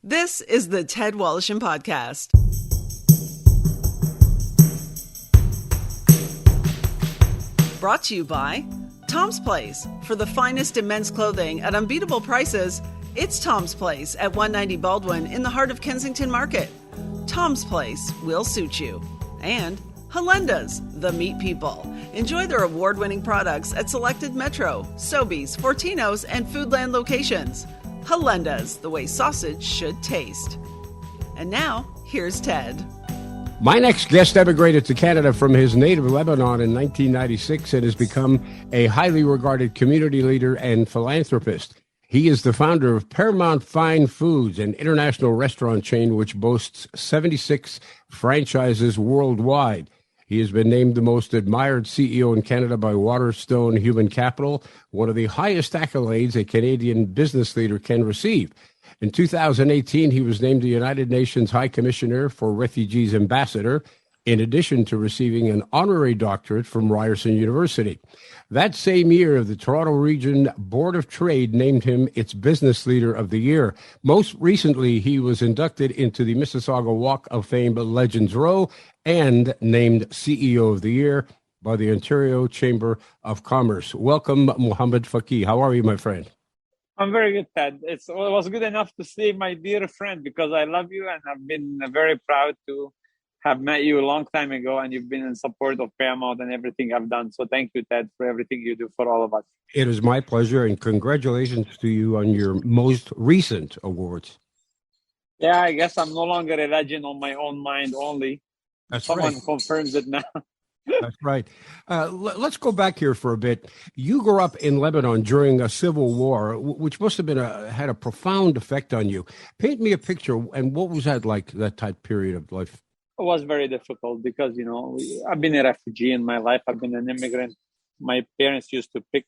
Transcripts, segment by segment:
This is the Ted Wallison Podcast. Brought to you by Tom's Place. For the finest in men's clothing at unbeatable prices, it's Tom's Place at 190 Baldwin in the heart of Kensington Market. Tom's Place will suit you. And Halenda's, the meat people. Enjoy their award-winning products at selected Metro, Sobeys, Fortinos, and Foodland locations. Halenda's, the way sausage should taste. And now, here's Ted. My next guest emigrated to Canada from his native Lebanon in 1996 and has become a highly regarded community leader and philanthropist. He is the founder of Paramount Fine Foods, an international restaurant chain which boasts 76 franchises worldwide. He has been named the most admired CEO in Canada by Waterstone Human Capital, one of the highest accolades a Canadian business leader can receive. In 2018, he was named the United Nations High Commissioner for Refugees Ambassador, in addition to receiving an honorary doctorate from Ryerson University. That same year, the Toronto Region Board of Trade named him its Business Leader of the Year. Most recently, he was inducted into the Mississauga Walk of Fame Legends Row and named CEO of the Year by the Ontario Chamber of Commerce. Welcome, Mohamad Fakih. How are you, my friend? I'm very good, Ted. It was good enough to see my dear friend because I love you and I've been very proud to have met you a long time ago, and you've been in support of Paramount and everything I've done. So thank you, Ted, for everything you do for all of us. It is my pleasure, and congratulations to you on your most recent awards. Yeah, I guess I'm no longer a legend on my own mind only. That's Someone right. confirms it now. That's right. Let's go back here for a bit. You grew up in Lebanon during a civil war, which must have been had a profound effect on you. Paint me a picture, and what was that like, that type period of life? It was very difficult because, I've been a refugee in my life. I've been an immigrant. My parents used to pick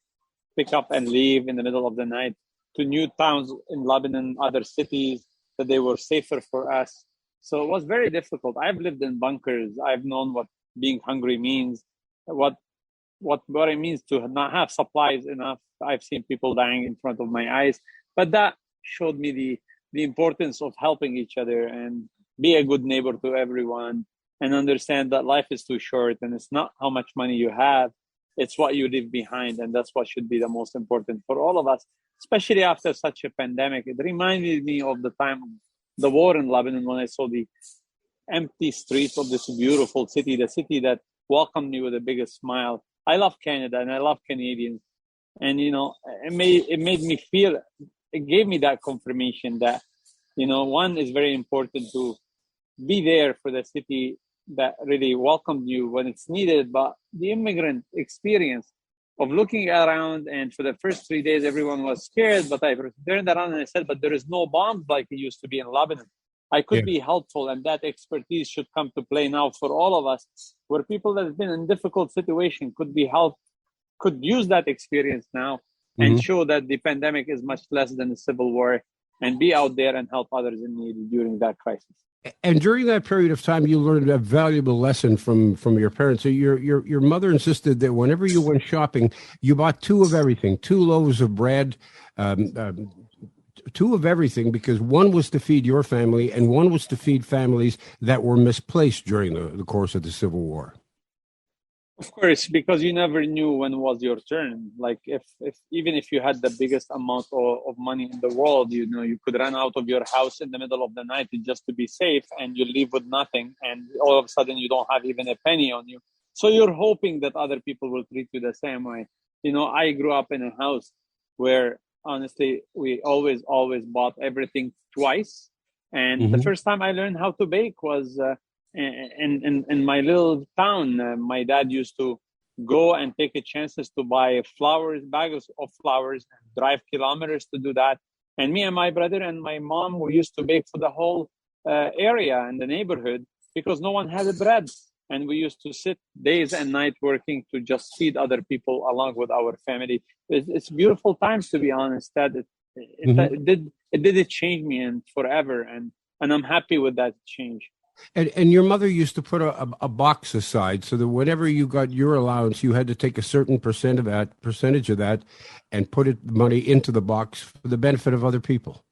up and leave in the middle of the night to new towns in Lebanon, other cities that they were safer for us. So it was very difficult. I've lived in bunkers. I've known what being hungry means, what it means to not have supplies enough. I've seen people dying in front of my eyes. But that showed me the importance of helping each other and be a good neighbor to everyone, and understand that life is too short and it's not how much money you have, it's what you leave behind. And that's what should be the most important for all of us, especially after such a pandemic. It reminded me of the time of the war in Lebanon when I saw the empty streets of this beautiful city, the city that welcomed me with the biggest smile. I love Canada and I love Canadians. And, it made me feel, it gave me that confirmation that, one is very important to be there for the city that really welcomed you when it's needed. But the immigrant experience of looking around, and for the first 3 days, everyone was scared. But I turned around and I said, but there is no bombs like it used to be in Lebanon. I could be helpful, and that expertise should come to play now for all of us, where people that have been in difficult situation could be helped, could use that experience now and show that the pandemic is much less than a civil war, and be out there and help others in need during that crisis. And during that period of time, you learned a valuable lesson from your parents. So your mother insisted that whenever you went shopping, you bought two of everything, 2 loaves of bread, 2 of everything, because one was to feed your family and one was to feed families that were misplaced during the course of the Civil War. Of course, because you never knew when was your turn. Like if even if you had the biggest amount of money in the world, you could run out of your house in the middle of the night just to be safe, and you leave with nothing, and all of a sudden you don't have even a penny on you. So you're hoping that other people will treat you the same way. I grew up in a house where honestly we always bought everything twice, and the first time I learned how to bake was in my little town. My dad used to go and take chances to buy bags of flowers, and drive kilometers to do that. And me and my brother and my mom, we used to bake for the whole area and the neighborhood because no one had the bread. And we used to sit days and night working to just feed other people along with our family. It's beautiful times, to be honest. That it did change me and forever, and I'm happy with that change. And your mother used to put a box aside so that whenever you got your allowance, you had to take a certain percentage of that and put money into the box for the benefit of other people.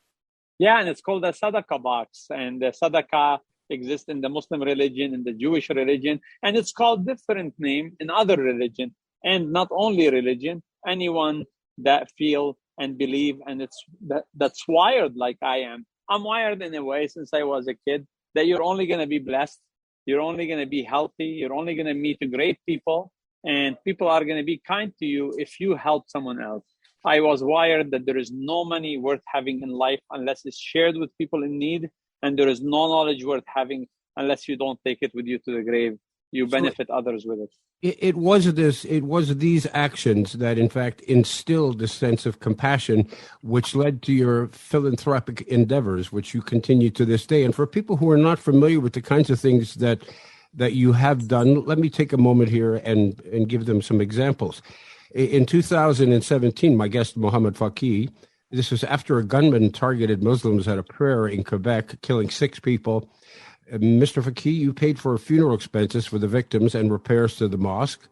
Yeah, and it's called the Sadaqah box. And the Sadaqah exists in the Muslim religion, in the Jewish religion, and it's called different name in other religion. And not only religion, anyone that feel and believe, and that's wired like I am. I'm wired in a way since I was a kid that you're only going to be blessed, you're only going to be healthy, you're only going to meet great people, and people are going to be kind to you if you help someone else. I was wired that there is no money worth having in life unless it's shared with people in need, and there is no knowledge worth having unless you don't take it with you to the grave. You benefit others with it. It was these actions that, in fact, instilled this sense of compassion, which led to your philanthropic endeavors, which you continue to this day. And for people who are not familiar with the kinds of things that you have done, let me take a moment here and give them some examples. In 2017, my guest, Mohamad Fakih, this was after a gunman targeted Muslims at a prayer in Quebec, killing 6 people. Mr. Fakih, you paid for funeral expenses for the victims and repairs to the mosque.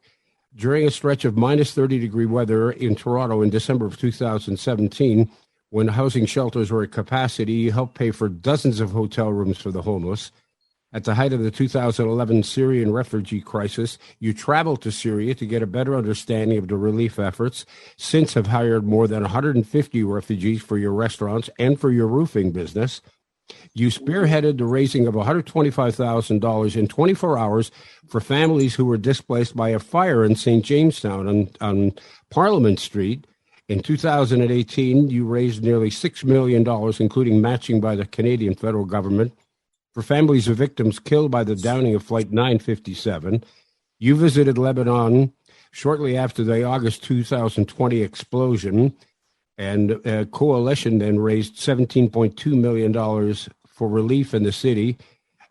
During a stretch of minus 30-degree weather in Toronto in December of 2017, when housing shelters were at capacity, you helped pay for dozens of hotel rooms for the homeless. At the height of the 2011 Syrian refugee crisis, you traveled to Syria to get a better understanding of the relief efforts. Since have hired more than 150 refugees for your restaurants and for your roofing business. You spearheaded the raising of $125,000 in 24 hours for families who were displaced by a fire in St. Jamestown on Parliament Street. In 2018, you raised nearly $6 million, including matching by the Canadian federal government, for families of victims killed by the downing of Flight 957. You visited Lebanon shortly after the August 2020 explosion, and a coalition then raised $17.2 million for relief in the city.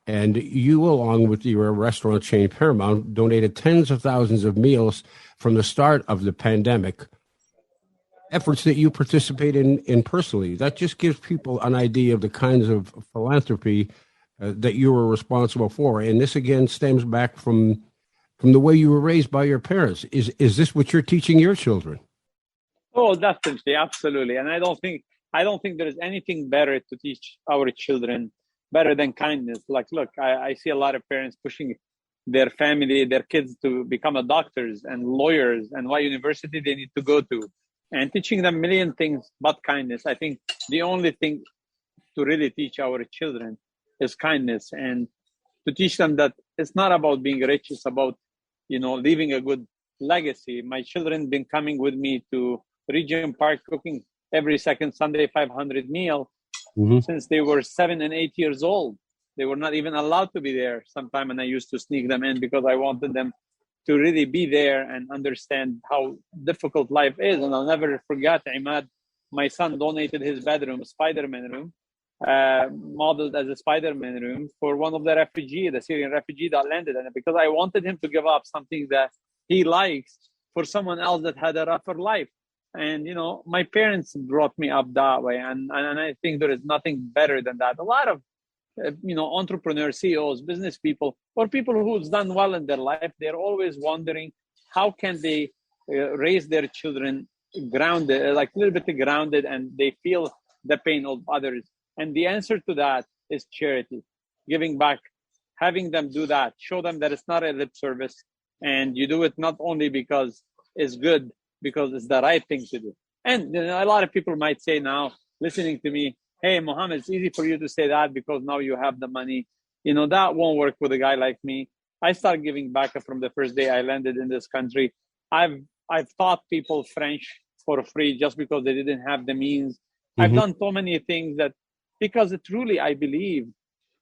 And you, along with your restaurant chain Paramount, donated tens of thousands of meals from the start of the pandemic, efforts that you participate in personally. That just gives people an idea of the kinds of philanthropy that you were responsible for. And this, again, stems back from the way you were raised by your parents. Is this what you're teaching your children? Oh, definitely, absolutely. And I don't think there is anything better to teach our children better than kindness. Like, look, I see a lot of parents pushing their family, their kids to become doctors and lawyers and what university they need to go to, and teaching them a million things but kindness. I think the only thing to really teach our children is kindness, and to teach them that it's not about being rich, it's about, leaving a good legacy. My children been coming with me to Regent Park cooking every second Sunday 500 meal since they were 7 and 8 years old. They were not even allowed to be there sometime, and I used to sneak them in because I wanted them to really be there and understand how difficult life is. And I'll never forget, Imad, my son donated his bedroom, Spider-Man room, modeled as a Spider-Man room, for one of the Syrian refugee that landed in it, because I wanted him to give up something that he likes for someone else that had a rougher life. And, my parents brought me up that way. And I think there is nothing better than that. A lot of, entrepreneurs, CEOs, business people, or people who's done well in their life, they're always wondering how can they raise their children grounded, like a little bit grounded, and they feel the pain of others. And the answer to that is charity, giving back, having them do that, show them that it's not a lip service. And you do it not only because it's good, because it's the right thing to do. And a lot of people might say now, listening to me, hey, Mohamad, it's easy for you to say that because now you have the money. That won't work with a guy like me. I started giving back from the first day I landed in this country. I've taught people French for free just because they didn't have the means. I've done so many things that, because truly I believe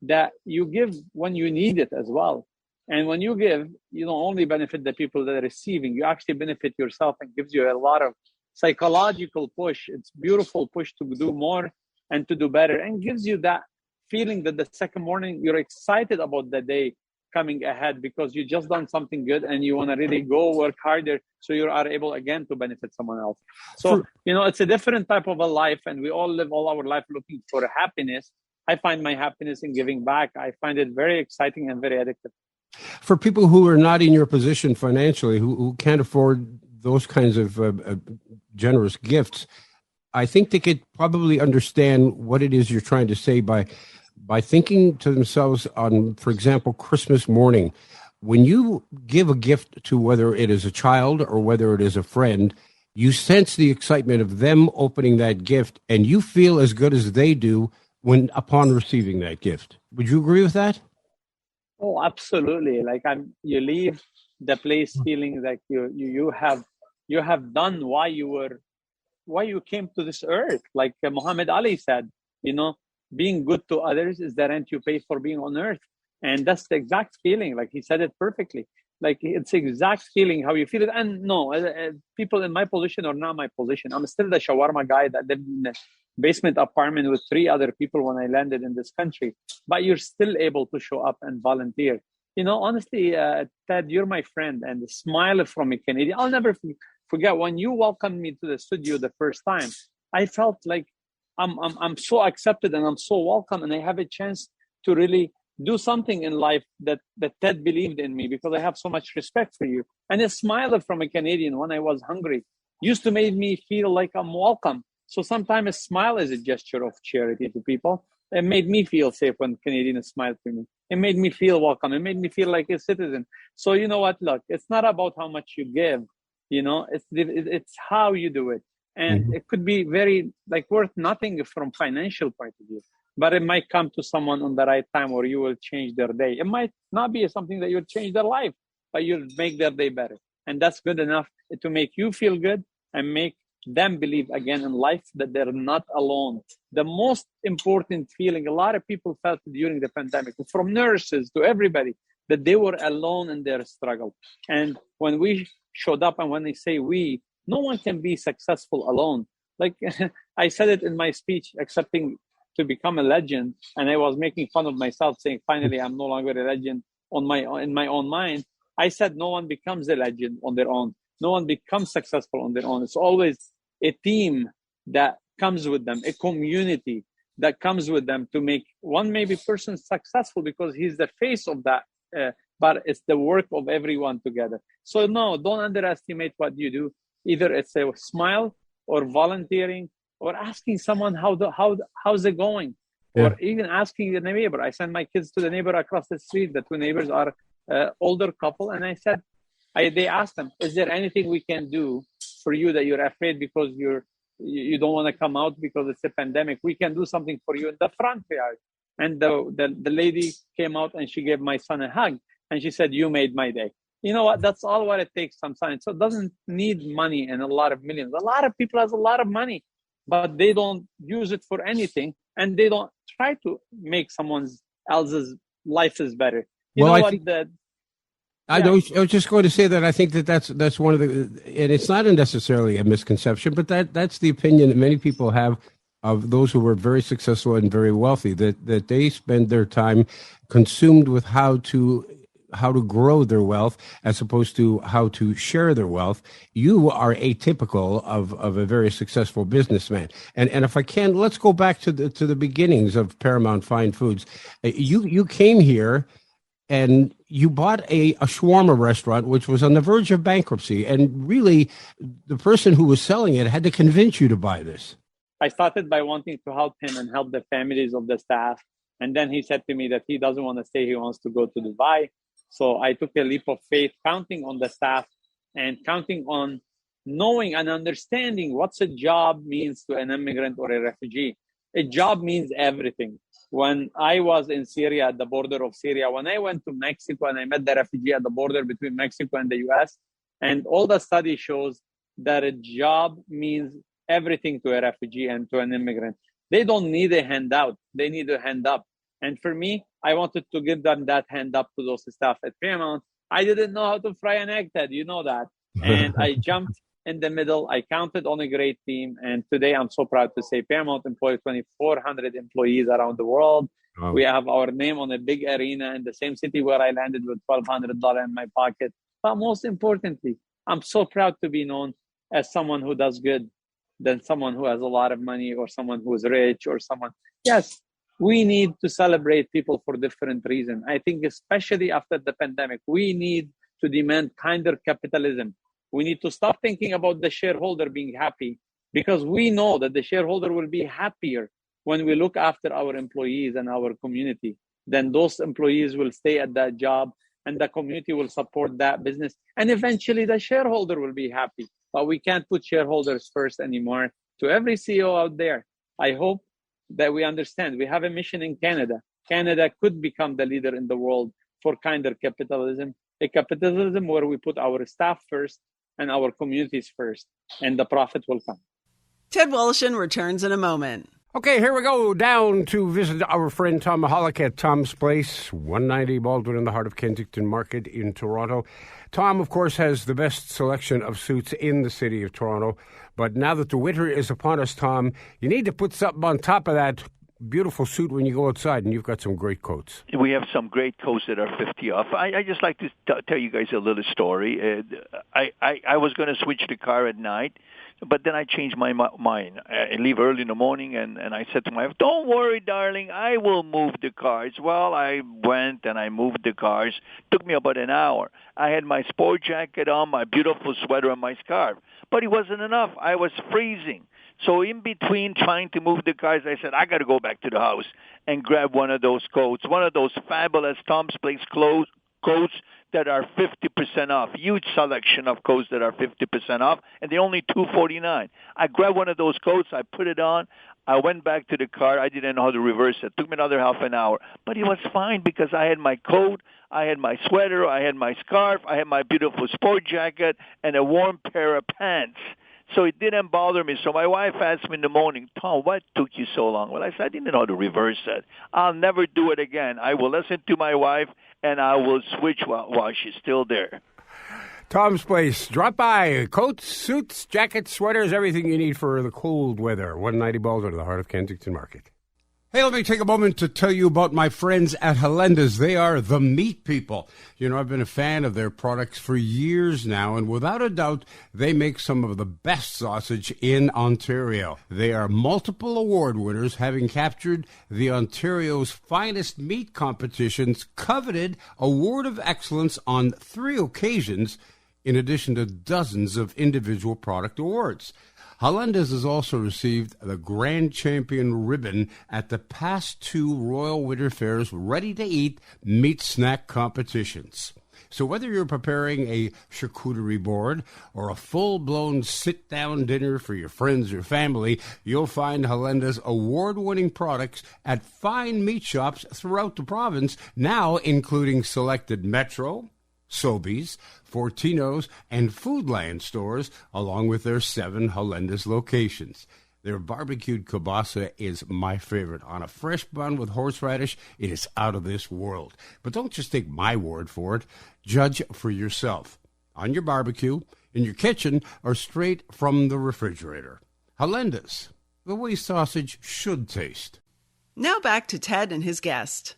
that you give when you need it as well. And when you give, you don't only benefit the people that are receiving, you actually benefit yourself, and gives you a lot of psychological push. It's beautiful push to do more and to do better, and gives you that feeling that the second morning you're excited about the day coming ahead because you just done something good and you want to really go work harder so you are able again to benefit someone else. So, it's a different type of a life, and we all live all our life looking for happiness. I find my happiness in giving back. I find it very exciting and very addictive. For people who are not in your position financially, who can't afford those kinds of generous gifts, I think they could probably understand what it is you're trying to say by thinking to themselves on, for example, Christmas morning. When you give a gift to whether it is a child or whether it is a friend, you sense the excitement of them opening that gift, and you feel as good as they do when upon receiving that gift. Would you agree with that? Oh, absolutely. Like you leave the place feeling like you have done why you came to this earth. Like Muhammad Ali said, being good to others is the rent you pay for being on earth. And that's the exact feeling. Like he said it perfectly. Like it's the exact feeling how you feel it. And no, people in my position or not my position. I'm still the shawarma guy that lived in a basement apartment with 3 other people when I landed in this country. But you're still able to show up and volunteer. Honestly, Ted, you're my friend, and the smile from a Canadian. I'll never forget when you welcomed me to the studio the first time. I felt like I'm so accepted and I'm so welcome, and I have a chance to really do something in life that Ted believed in me, because I have so much respect for you. And a smile from a Canadian when I was hungry used to make me feel like I'm welcome. So sometimes a smile is a gesture of charity to people. It made me feel safe when Canadians smiled to me. It made me feel welcome. It made me feel like a citizen. So you know what? Look, it's not about how much you give. It's how you do it. And it could be very worth nothing from financial point of view. But it might come to someone on the right time where you will change their day. It might not be something that you'll change their life, but you'll make their day better. And that's good enough to make you feel good and make them believe again in life that they're not alone. The most important feeling a lot of people felt during the pandemic, from nurses to everybody, that they were alone in their struggle. And when we showed up, and when they say we, no one can be successful alone. Like I said it in my speech, accepting to become a legend, and I was making fun of myself, saying, finally, I'm no longer a legend in my own mind. I said no one becomes a legend on their own. No one becomes successful on their own. It's always a team that comes with them, a community that comes with them to make one maybe person successful because he's the face of that, but it's the work of everyone together. So no, don't underestimate what you do. Either it's a smile or volunteering or asking someone how's it going, or even asking the neighbor. I sent my kids to the neighbor across the street. The 2 neighbors are older couple, and I said, they asked them, is there anything we can do for you that you're afraid because you don't want to come out because it's a pandemic? We can do something for you in the front yard. And the lady came out and she gave my son a hug, and she said, you made my day. You know what? That's all what it takes sometimes. So it doesn't need money and a lot of millions. A lot of people has a lot of money, but they don't use it for anything, and they don't try to make someone else's life is better. I was just going to say that I think that's one of the, and it's not necessarily a misconception, but that's the opinion that many people have of those who were very successful and very wealthy, that they spend their time consumed with how to grow their wealth as opposed to how to share their wealth. You are atypical of a very successful businessman. And if I can, let's go back to the beginnings of Paramount Fine Foods. You came here and you bought a shawarma restaurant, which was on the verge of bankruptcy. And really, the person who was selling it had to convince you to buy this. I started by wanting to help him and help the families of the staff. And then he said to me that he doesn't want to stay. He wants to go to Dubai. So I took a leap of faith, counting on the staff and counting on knowing and understanding what's a job means to an immigrant or a refugee. A job means everything. When I was in Syria, at the border of Syria, when I went to Mexico and I met the refugee at the border between Mexico and the US, and all the study shows that a job means everything to a refugee and to an immigrant. They don't need a handout. They need a hand up. And for me, I wanted to give them that hand up to those staff at Paramount. I didn't know how to fry an egg, Ted. You know that. And I jumped in the middle. I counted on a great team. And today I'm so proud to say Paramount employs 2,400 employees around the world. Oh. We have our name on a big arena in the same city where I landed with $1,200 in my pocket. But most importantly, I'm so proud to be known as someone who does good than someone who has a lot of money or someone who is rich or someone. Yes, we need to celebrate people for different reasons. I think especially after the pandemic, we need to demand kinder capitalism. We need to stop thinking about the shareholder being happy, because we know that the shareholder will be happier when we look after our employees and our community. Then those employees will stay at that job, and the community will support that business. And eventually the shareholder will be happy. But we can't put shareholders first anymore. To every CEO out there, I hope that we understand we have a mission in Canada. Canada could become the leader in the world for kinder capitalism, a capitalism where we put our staff first and our communities first, and the profit will come. Ted Woloshyn returns in a moment. Okay, here we go down to visit our friend Tom Mahalik at Tom's Place, 190 Baldwin in the heart of Kensington Market in Toronto. Tom, of course, has the best selection of suits in the city of Toronto. But now that the winter is upon us, Tom, you need to put something on top of that beautiful suit when you go outside, and you've got some great coats. We have some great coats that are 50 off. I just like to tell you guys a little story. I was going to switch the car at night, but then I changed my mind. I leave early in the morning, and I said to my wife, "Don't worry, darling, I will move the cars." Well, I went and I moved the cars. Took me about an hour. I had my sport jacket on, my beautiful sweater, and my scarf. But it wasn't enough. I was freezing. So in between trying to move the cars, I said, I got to go back to the house and grab one of those coats, one of those fabulous Tom's Place coats that are 50% off. Huge selection of coats that are 50% off, and they're only $249. I grabbed one of those coats. I put it on. I went back to the car. I didn't know how to reverse it. It took me another half an hour. But it was fine because I had my coat, I had my sweater, I had my scarf, I had my beautiful sport jacket, and a warm pair of pants. So it didn't bother me. So my wife asked me in the morning, "Tom, what took you so long?" Well, I said, I didn't know how to reverse it. I'll never do it again. I will listen to my wife, and I will switch while she's still there. Tom's Place. Drop by. Coats, suits, jackets, sweaters, everything you need for the cold weather. 190 Baldwin in the heart of Kensington Market. Hey, let me take a moment to tell you about my friends at Helenda's. They are the meat people. You know, I've been a fan of their products for years now, and without a doubt, they make some of the best sausage in Ontario. They are multiple award winners, having captured the Ontario's finest meat competition's coveted Award of Excellence on 3 occasions, in addition to dozens of individual product awards. Helenda's has also received the Grand Champion ribbon at the past 2 Royal Winter Fair's ready-to-eat meat snack competitions. So whether you're preparing a charcuterie board or a full-blown sit-down dinner for your friends or family, you'll find Helenda's award-winning products at fine meat shops throughout the province, now including selected Metro, Sobeys, Fortino's, and Foodland stores, along with their 7 Helenda's locations. Their barbecued kielbasa is my favorite. On a fresh bun with horseradish, it is out of this world. But don't just take my word for it. Judge for yourself. On your barbecue, in your kitchen, or straight from the refrigerator. Helenda's, the way sausage should taste. Now back to Ted and his guest.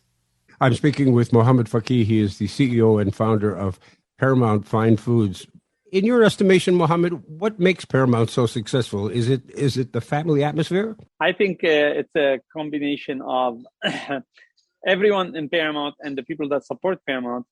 I'm speaking with Mohamad Fakih. He is the CEO and founder of Paramount Fine Foods. In your estimation, Mohamad, what makes Paramount so successful? Is it the family atmosphere? I think it's a combination of everyone in Paramount and the people that support Paramount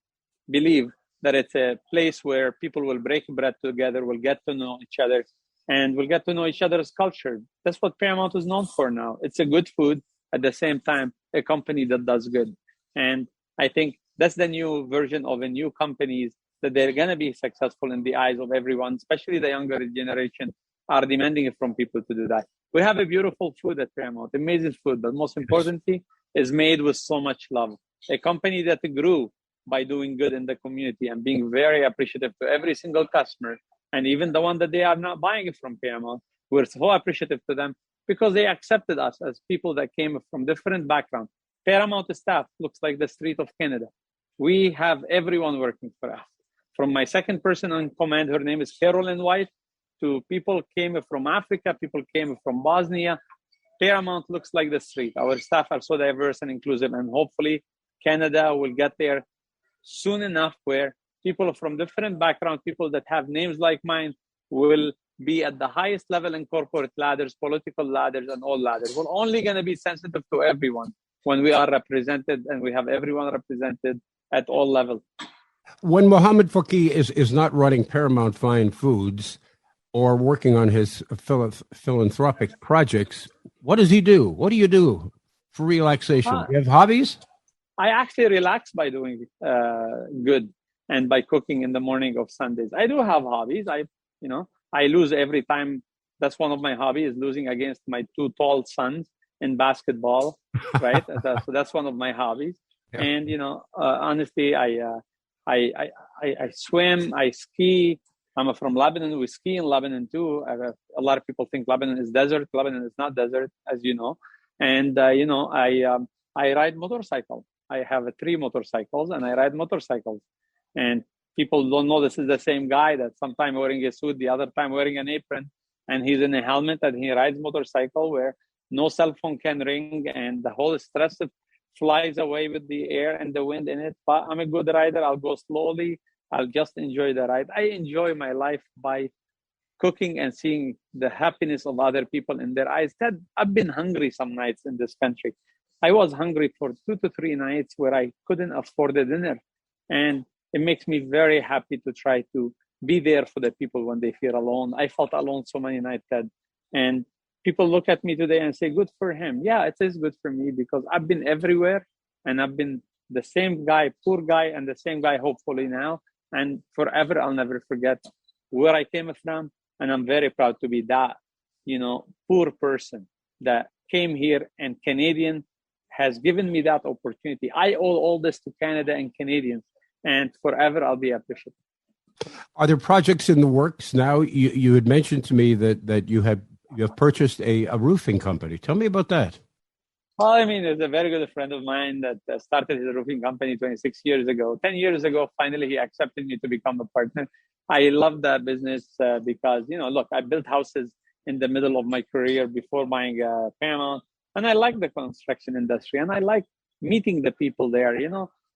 believe that it's a place where people will break bread together, will get to know each other, and will get to know each other's culture. That's what Paramount is known for now. It's a good food, at the same time, a company that does good. And I think that's the new version of a new companies that they're going to be successful in the eyes of everyone, especially the younger generation are demanding it from people to do that. We have a beautiful food at Paramount, amazing food, but most importantly, is made with so much love. A company that grew by doing good in the community and being very appreciative to every single customer, and even the one that they are not buying it from Paramount. We're so appreciative to them because they accepted us as people that came from different backgrounds. Paramount staff looks like the street of Canada. We have everyone working for us. From my second person on command, her name is Carolyn White, to people came from Africa, people came from Bosnia. Paramount looks like the street. Our staff are so diverse and inclusive, and hopefully Canada will get there soon enough where people from different backgrounds, people that have names like mine, will be at the highest level in corporate ladders, political ladders, and all ladders. We're only going to be sensitive to everyone when we are represented, and we have everyone represented at all levels. When Mohamad Fakih is not running Paramount Fine Foods, or working on his philanthropic projects, what does he do? What do you do for relaxation? You have hobbies? I actually relax by doing good and by cooking in the morning of Sundays. I do have hobbies. I lose every time. That's one of my hobbies, is losing against my two tall sons in basketball, right? So that's one of my hobbies. Yeah. And honestly, I swim, I ski. I'm from Lebanon. We ski in Lebanon too. A lot of people think Lebanon is desert. Lebanon is not desert, as you know. And I ride motorcycle. I have 3 motorcycles, and I ride motorcycles. And people don't know this is the same guy that sometimes wearing a suit, the other time wearing an apron, and he's in a helmet, and he rides motorcycle where no cell phone can ring, and the whole stress flies away with the air and the wind in it. But I'm a good rider. I'll go slowly. I'll just enjoy the ride. I enjoy my life by cooking and seeing the happiness of other people in their eyes. Ted, I've been hungry some nights in this country. I was hungry for 2 to 3 nights where I couldn't afford a dinner. And it makes me very happy to try to be there for the people when they feel alone. I felt alone so many nights, Ted. And people look at me today and say, good for him. Yeah, it is good for me because I've been everywhere and I've been the same guy, poor guy, and the same guy, hopefully now. And forever, I'll never forget where I came from. And I'm very proud to be that, poor person that came here, and Canadian has given me that opportunity. I owe all this to Canada and Canadians, and forever I'll be appreciative. Are there projects in the works now? You had mentioned to me that you have purchased a roofing company. Tell me about that. Well, I mean, there's a very good friend of mine that started his roofing company 26 years ago. 10 years ago, finally, he accepted me to become a partner. I love that business because, look, I built houses in the middle of my career before buying Paramount. And I like the construction industry, and I like meeting the people there.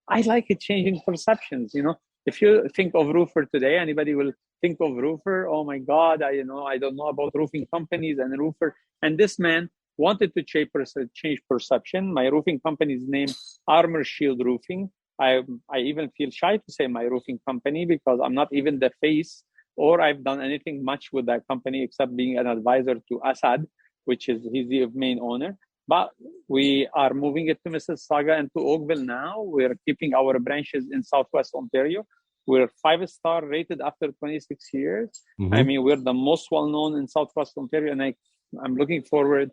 I like it changing perceptions. If you think of roofer today, anybody will think of roofer. Oh my God, I don't know about roofing companies and roofer. And this man wanted to change perception. My roofing company's name, Armor Shield Roofing. I even feel shy to say my roofing company because I'm not even the face, or I've done anything much with that company except being an advisor to Assad, he's the main owner. But we are moving it to Mississauga and to Oakville now. We're keeping our branches in Southwest Ontario. We're 5-star rated after 26 years. Mm-hmm. I mean, we're the most well-known in Southwest Ontario, and I'm looking forward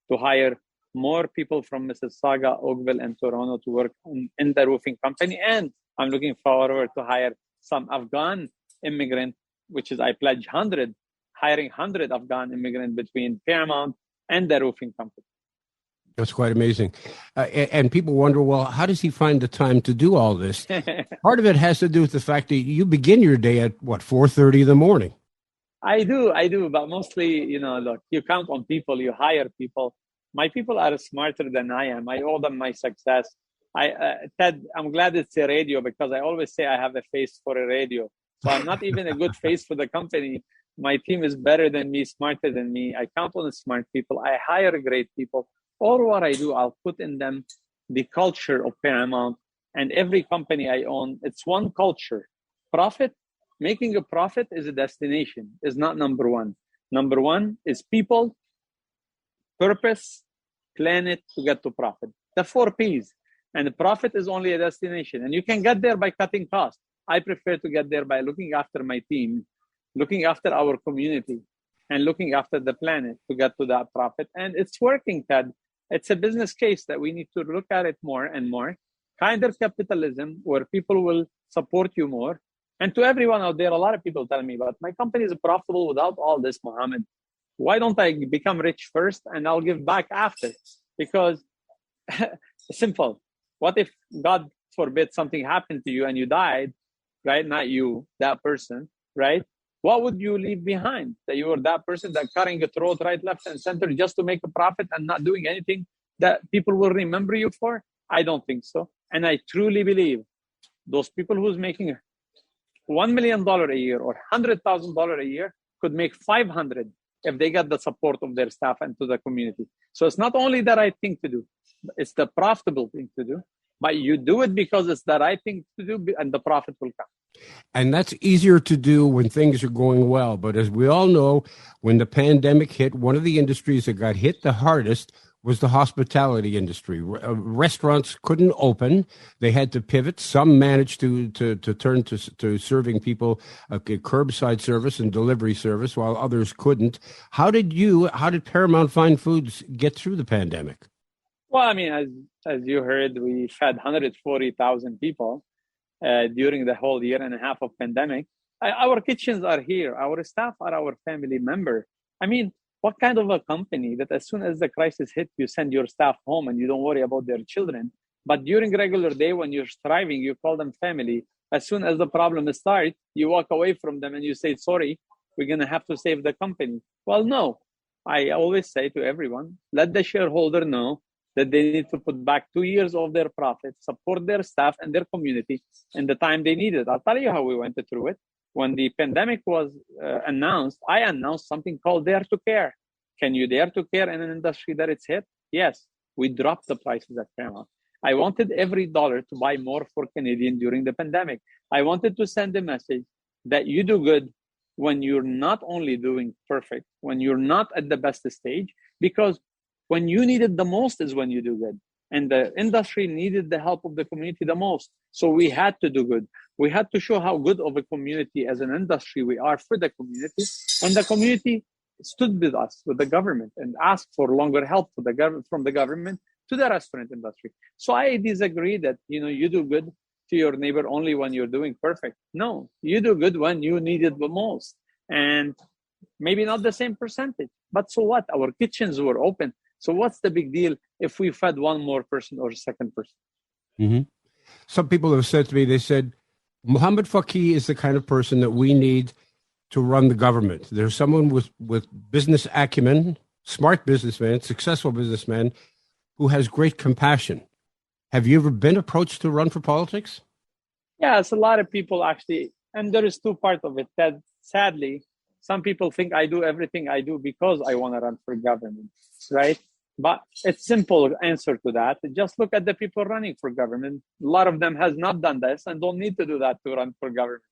to hire more people from Mississauga, Oakville, and Toronto to work in the roofing company. And I'm looking forward to hire some Afghan immigrant, which is I pledge hiring 100 Afghan immigrant between Paramount and the roofing company. That's quite amazing. And people wonder, well, how does he find the time to do all this? Part of it has to do with the fact that you begin your day at, 4:30 in the morning? I do. But mostly, look, you count on people, you hire people. My people are smarter than I am. I owe them my success. Ted, I'm glad it's a radio because I always say I have a face for a radio. So I'm not even a good face for the company. My team is better than me, smarter than me. I count on the smart people. I hire great people. All what I do, I'll put in them the culture of Paramount. And every company I own, it's one culture. Profit, making a profit is a destination, is not number one. Number one is people, purpose, planet to get to profit. The 4 Ps. And the profit is only a destination. And you can get there by cutting costs. I prefer to get there by looking after my team, looking after our community, and looking after the planet to get to that profit. And it's working, Ted. It's a business case that we need to look at it more and more. Kinder capitalism, where people will support you more. And to everyone out there, a lot of people tell me, but my company is profitable without all this, Mohamad. Why don't I become rich first and I'll give back after? Because simple. What if, God forbid, something happened to you and you died, right? Not you, that person, right? What would you leave behind? That you were that person that cutting a throat right, left, and center just to make a profit and not doing anything that people will remember you for? I don't think so. And I truly believe those people who's making $1 million a year or $100,000 a year could make 500 if they get the support of their staff and to the community. So it's not only the right thing to do, it's the profitable thing to do, but you do it because it's the right thing to do and the profit will come. And that's easier to do when things are going well. But as we all know, when the pandemic hit, one of the industries that got hit the hardest was the hospitality industry. Restaurants couldn't open; they had to pivot. Some managed to turn to serving people curbside service and delivery service, while others couldn't. How did Paramount Fine Foods get through the pandemic? Well, I mean, as you heard, we fed 140,000 people during the whole year and a half of pandemic. Our kitchens are here. Our staff are our family member. I mean, what kind of a company that as soon as the crisis hit, you send your staff home and you don't worry about their children? But during regular day, when you're striving, you call them family. As soon as the problem starts, you walk away from them and you say, sorry, we're going to have to save the company. Well, no. I always say to everyone, let the shareholder know that they need to put back 2 years of their profit, support their staff and their community in the time they need it. I'll tell you how we went through it. When the pandemic was announced, I announced something called Dare to Care. Can you dare to care in an industry that it's hit? Yes, we dropped the prices at Paramount. I wanted every dollar to buy more for Canadian during the pandemic. I wanted to send a message that you do good when you're not only doing perfect, when you're not at the best stage, because when you need it the most is when you do good. And the industry needed the help of the community the most. So we had to do good. We had to show how good of a community as an industry we are for the community. And the community stood with us, with the government, and asked for longer help from the government to the restaurant industry. So I disagree that, you do good to your neighbor only when you're doing perfect. No, you do good when you need it the most. And maybe not the same percentage. But so what? Our kitchens were open. So what's the big deal if we fed one more person or a second person? Mm-hmm. Some people have said to me, they said, Mohamad Fakih is the kind of person that we need to run the government. There's someone with business acumen, smart businessman, successful businessman, who has great compassion. Have you ever been approached to run for politics? Yes, a lot of people actually, and there is two parts of it. That sadly, some people think I do everything I do because I want to run for government, right? But it's simple answer to that. Just look at the people running for government. A lot of them has not done this and don't need to do that to run for government.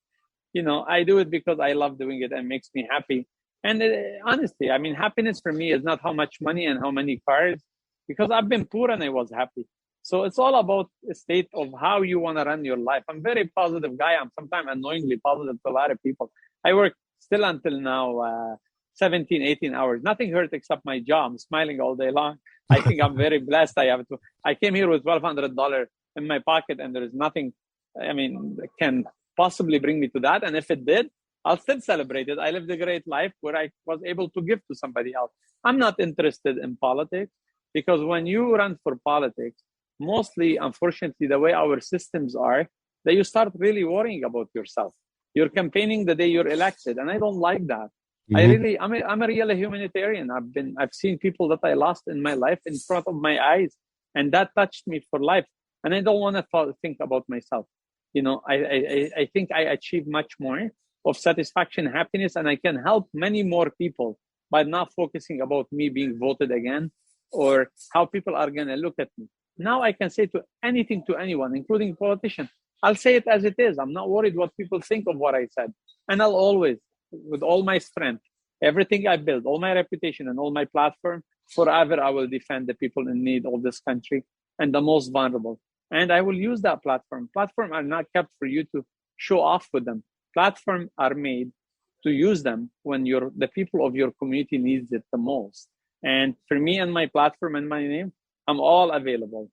I do it because I love doing it and it makes me happy. And honestly, I mean, happiness for me is not how much money and how many cars, because I've been poor and I was happy. So it's all about the state of how you want to run your life. I'm a very positive guy. I'm sometimes annoyingly positive to a lot of people. I work still until now, 17, 18 hours. Nothing hurt except my jaw. I'm smiling all day long. I think I'm very blessed. I came here with $1,200 in my pocket and there is nothing, that can possibly bring me to that. And if it did, I'll still celebrate it. I lived a great life where I was able to give to somebody else. I'm not interested in politics because when you run for politics, mostly, unfortunately, the way our systems are, that you start really worrying about yourself. You're campaigning the day you're elected. And I don't like that. Mm-hmm. I'm a real humanitarian. I've seen people that I lost in my life in front of my eyes, and that touched me for life. And I don't want to think about myself. I think I achieve much more of satisfaction, happiness, and I can help many more people by not focusing about me being voted again or how people are going to look at me. Now I can say anything to anyone, including politicians. I'll say it as it is. I'm not worried what people think of what I said. And I'll always, with all my strength, everything I build, all my reputation and all my platform, forever I will defend the people in need of this country and the most vulnerable. And I will use that platform. Platforms are not kept for you to show off with them. Platforms are made to use them when the people of your community needs it the most. And for me and my platform and my name, I'm all available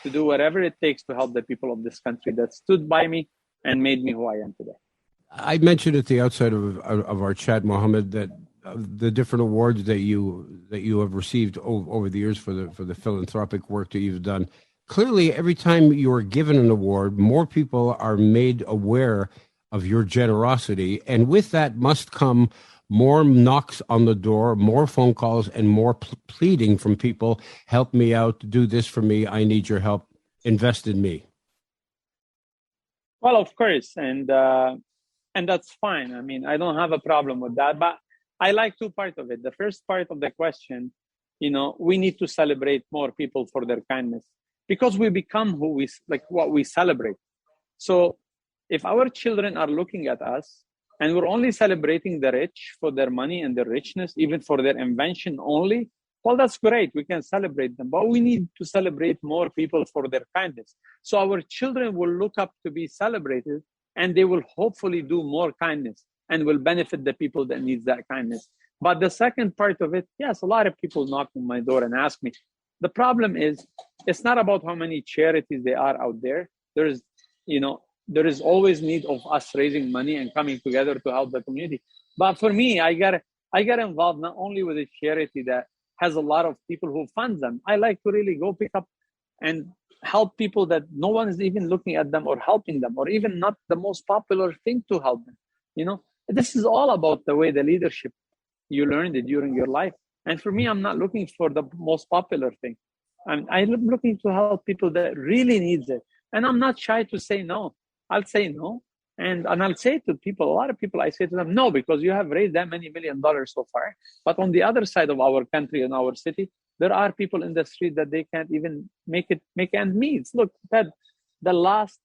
to do whatever it takes to help the people of this country that stood by me and made me who I am today. I mentioned at the outset of our chat, Mohamad, that the different awards that you have received over the years for the philanthropic work that you've done. Clearly, every time you are given an award, more people are made aware of your generosity, and with that must come more knocks on the door, more phone calls, and more pleading from people. Help me out. Do this for me. I need your help. Invest in me. Well, of course, and that's fine. I don't have a problem with that. But I like two parts of it. The first part of the question, we need to celebrate more people for their kindness because we become what we celebrate. So if our children are looking at us and we're only celebrating the rich for their money and their richness, even for their invention only, well, that's great. We can celebrate them, but we need to celebrate more people for their kindness. So our children will look up to be celebrated, and they will hopefully do more kindness and will benefit the people that needs that kindness. But the second part of it, yes, a lot of people knock on my door and ask me. The problem is, it's not about how many charities there are out there. There is always need of us raising money and coming together to help the community. But for me, I got involved not only with a charity that has a lot of people who fund them. I like to really go pick up and help people that no one is even looking at them or helping them, or even not the most popular thing to help them. This is all about the way the leadership you learned it during your life. And for me, I'm not looking for the most popular thing. I'm looking to help people that really needs it. And I'm not shy to say no. I'll say no. And I'll say to people, a lot of people, I say to them, no, because you have raised that many $1 million so far. But on the other side of our country and our city, there are people in the street that they can't even make ends meet. Look, Ted, the last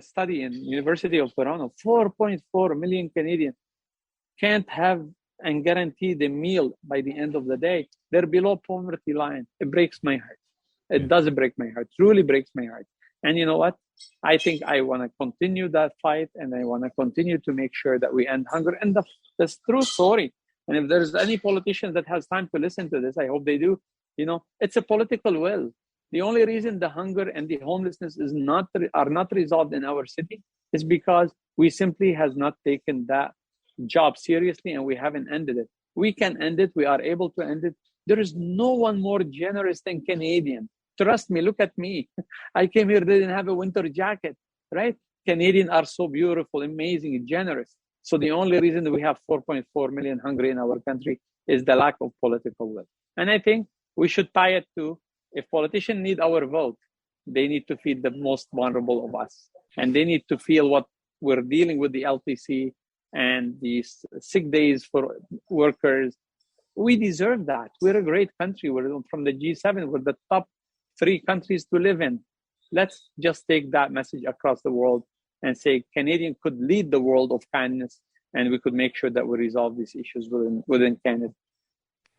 study in University of Toronto, 4.4 million Canadians can't have and guarantee the meal by the end of the day. They're below poverty line. It breaks my heart. It does break my heart, truly breaks my heart. And you know what? I think I want to continue that fight, and I want to continue to make sure that we end hunger. And that's true story. And if there's any politician that has time to listen to this, I hope they do. It's a political will. The only reason the hunger and the homelessness are not resolved in our city is because we simply has not taken that job seriously, and we haven't ended it. We can end it. We are able to end it. There is no one more generous than Canadian. Trust me, look at me. I came here, didn't have a winter jacket, right? Canadians are so beautiful, amazing, generous. So the only reason that we have 4.4 million hungry in our country is the lack of political will. And I think we should tie it to, if politicians need our vote, they need to feed the most vulnerable of us. And they need to feel what we're dealing with, the LTC and these sick days for workers. We deserve that. We're a great country. We're from the G7. We're the top 3 countries to live in. Let's just take that message across the world and say Canadian could lead the world of kindness, and we could make sure that we resolve these issues within Canada.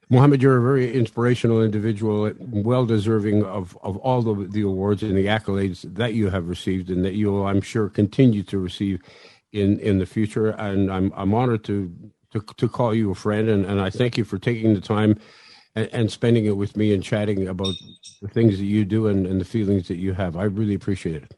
Mohamad, you're a very inspirational individual, well deserving of all the awards and the accolades that you have received, and that you will, I'm sure, continue to receive in the future. And I'm honored to call you a friend, and I thank you for taking the time and spending it with me and chatting about the things that you do and the feelings that you have. I really appreciate it.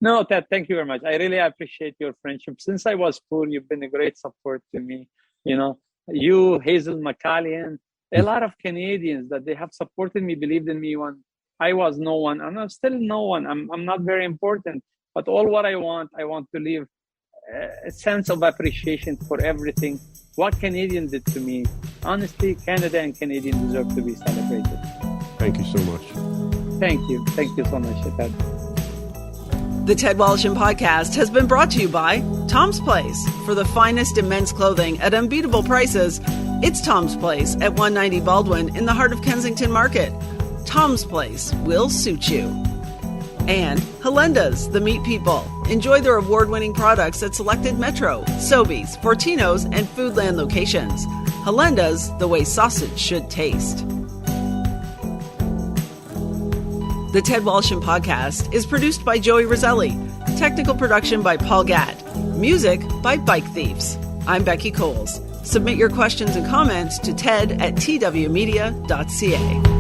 No, Ted, thank you very much. I really appreciate your friendship. Since I was poor, you've been a great support to me. You, Hazel McCallion, a lot of Canadians that they have supported me, believed in me when I was no one. I'm still no one. I'm not very important. But all what I want to leave a sense of appreciation for everything what Canadians did to me. Honestly, Canada and Canadians deserve to be celebrated. Thank you so much. Thank you. Thank you so much, Ted. The Ted Wallacham podcast has been brought to you by Tom's Place. For the finest in men's clothing at unbeatable prices, it's Tom's Place at 190 Baldwin in the heart of Kensington Market. Tom's Place will suit you. And Helenda's, the meat people. Enjoy their award-winning products at selected Metro, Sobeys, Fortino's, and Foodland locations. Helenda's, the way sausage should taste. The Ted Wallacham podcast is produced by Joey Roselli. Technical production by Paul Gadd. Music by Bike Thieves. I'm Becky Coles. Submit your questions and comments to ted@twmedia.ca.